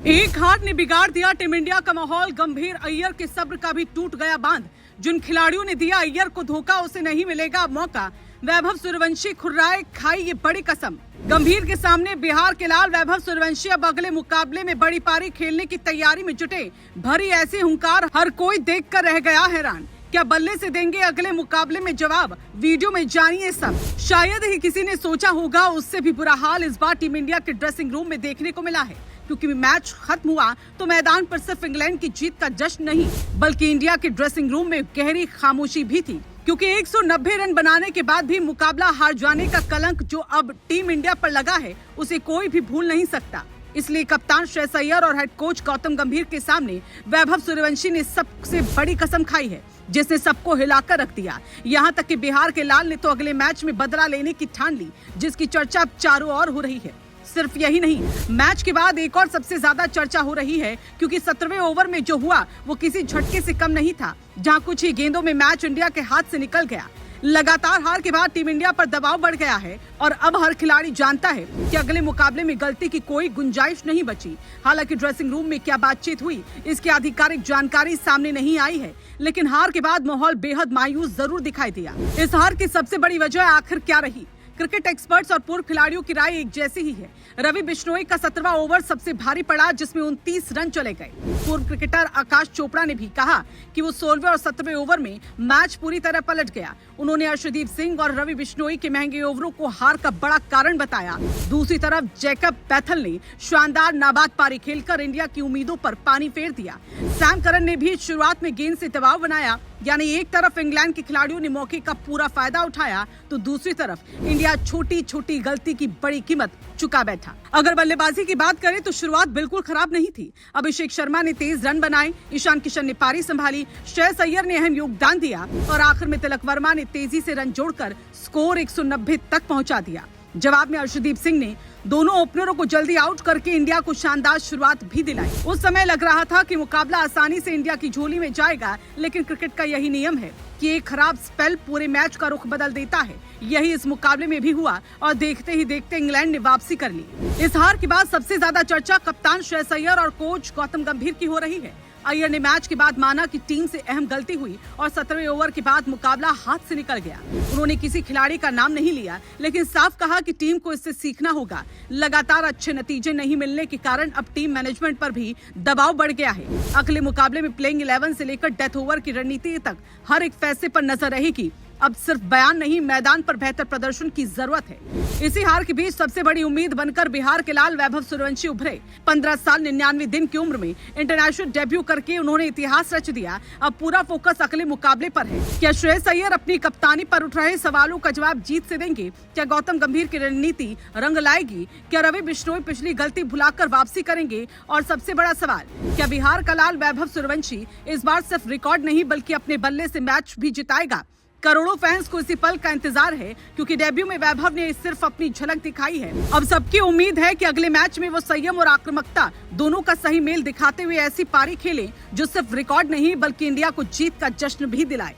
एक हार ने बिगाड़ दिया टीम इंडिया का माहौल। गंभीर अय्यर के सब्र का भी टूट गया बांध। जिन खिलाड़ियों ने दिया अय्यर को धोखा, उसे नहीं मिलेगा मौका। वैभव सूर्यवंशी खुर्राए खाई ये बड़ी कसम। गंभीर के सामने बिहार के लाल वैभव सूर्यवंशी अब अगले मुकाबले में बड़ी पारी खेलने की तैयारी में जुटे। भरी ऐसी हुंकार, हर कोई देखकर रह गया हैरान। क्या बल्ले से देंगे अगले मुकाबले में जवाब? वीडियो में जानिए सब। शायद ही किसी ने सोचा होगा, उससे भी बुरा हाल इस बार टीम इंडिया के ड्रेसिंग रूम में देखने को मिला है। क्योंकि मैच खत्म हुआ तो मैदान पर सिर्फ इंग्लैंड की जीत का जश्न नहीं, बल्कि इंडिया के ड्रेसिंग रूम में गहरी खामोशी भी थी। क्योंकि 190 रन बनाने के बाद भी मुकाबला हार जाने का कलंक जो अब टीम इंडिया पर लगा है, उसे कोई भी भूल नहीं सकता। इसलिए कप्तान श्रेयस अय्यर और हेड कोच गौतम गंभीर के सामने वैभव सूर्यवंशी ने सबसे बड़ी कसम खाई है, जिसने सबको हिलाकर रख दिया। यहाँ तक कि बिहार के लाल ने तो अगले मैच में बदला लेने की ठान ली, जिसकी चर्चा चारों ओर हो रही है। सिर्फ यही नहीं, मैच के बाद एक और सबसे ज्यादा चर्चा हो रही है, क्योंकि 17वें ओवर में जो हुआ वो किसी झटके से कम नहीं था, जहां कुछ ही गेंदों में मैच इंडिया के हाथ से निकल गया। लगातार हार के बाद टीम इंडिया पर दबाव बढ़ गया है और अब हर खिलाड़ी जानता है कि अगले मुकाबले में गलती की कोई गुंजाइश नहीं बची। हालांकि ड्रेसिंग रूम में क्या बातचीत हुई, इसकी आधिकारिक जानकारी सामने नहीं आई है, लेकिन हार के बाद माहौल बेहद मायूस जरूर दिखाई दिया। इस हार की सबसे बड़ी वजह आखिर क्या रही? क्रिकेट एक्सपर्ट्स और पूर्व खिलाड़ियों की राय एक जैसी ही है। रवि बिश्नोई का 17वां ओवर सबसे भारी पड़ा, जिसमें 29 रन चले गए। पूर्व क्रिकेटर आकाश चोपड़ा ने भी कहा कि वो 16वें और 17वें ओवर में मैच पूरी तरह पलट गया। उन्होंने अर्शदीप सिंह और रवि बिश्नोई के महंगे ओवरों को हार का बड़ा कारण बताया। दूसरी तरफ जैकब बैथल ने शानदार नाबाद पारी खेलकर इंडिया की उम्मीदों पर पानी फेर दिया। सैम करन ने भी शुरुआत में गेंद से दबाव बनाया। यानी एक तरफ इंग्लैंड के खिलाड़ियों ने मौके का पूरा फायदा उठाया, तो दूसरी तरफ इंडिया छोटी छोटी गलती की बड़ी कीमत चुका बैठा। अगर बल्लेबाजी की बात करें तो शुरुआत बिल्कुल खराब नहीं थी। अभिषेक शर्मा ने तेज रन बनाए, ईशान किशन ने पारी संभाली, श्रेयस अय्यर ने अहम योगदान दिया और आखिर में तिलक वर्मा ने तेजी से रन जोड़कर स्कोर 190 तक पहुंचा दिया। जवाब में अर्शदीप सिंह ने दोनों ओपनरों को जल्दी आउट करके इंडिया को शानदार शुरुआत भी दिलाई। उस समय लग रहा था कि मुकाबला आसानी से इंडिया की झोली में जाएगा, लेकिन क्रिकेट का यही नियम है कि एक खराब स्पेल पूरे मैच का रुख बदल देता है। यही इस मुकाबले में भी हुआ और देखते ही देखते इंग्लैंड ने वापसी कर ली। इस हार के बाद सबसे ज्यादा चर्चा कप्तान श्रेयस अय्यर और कोच गौतम गंभीर की हो रही है। अय्यर ने मैच के बाद माना कि टीम से अहम गलती हुई और 17वें ओवर के बाद मुकाबला हाथ से निकल गया। उन्होंने किसी खिलाड़ी का नाम नहीं लिया, लेकिन साफ कहा कि टीम को इससे सीखना होगा। लगातार अच्छे नतीजे नहीं मिलने के कारण अब टीम मैनेजमेंट पर भी दबाव बढ़ गया है। अगले मुकाबले में प्लेइंग 11 से लेकर डेथ ओवर की रणनीति तक हर एक फैसले पर नजर रहेगी। अब सिर्फ बयान नहीं, मैदान पर बेहतर प्रदर्शन की जरूरत है। इसी हार के बीच सबसे बड़ी उम्मीद बनकर बिहार के लाल वैभव सूर्यवंशी उभरे। 15 साल 99 दिन की उम्र में इंटरनेशनल डेब्यू करके उन्होंने इतिहास रच दिया। अब पूरा फोकस अगले मुकाबले पर है। क्या श्रेयस अय्यर अपनी कप्तानी पर उठ रहे सवालों का जवाब जीत से देंगे? क्या गौतम गंभीर की रणनीति रंग लाएगी? क्या रवि बिश्नोई पिछली गलती भुलाकर वापसी करेंगे? और सबसे बड़ा सवाल, क्या बिहार का लाल वैभव सूर्यवंशी इस बार सिर्फ रिकॉर्ड नहीं बल्कि अपने बल्ले से मैच भी जिताएगा? करोड़ों फैंस को इसी पल का इंतजार है, क्योंकि डेब्यू में वैभव ने सिर्फ अपनी झलक दिखाई है। अब सबकी उम्मीद है कि अगले मैच में वो संयम और आक्रामकता दोनों का सही मेल दिखाते हुए ऐसी पारी खेलें जो सिर्फ रिकॉर्ड नहीं बल्कि इंडिया को जीत का जश्न भी दिलाए।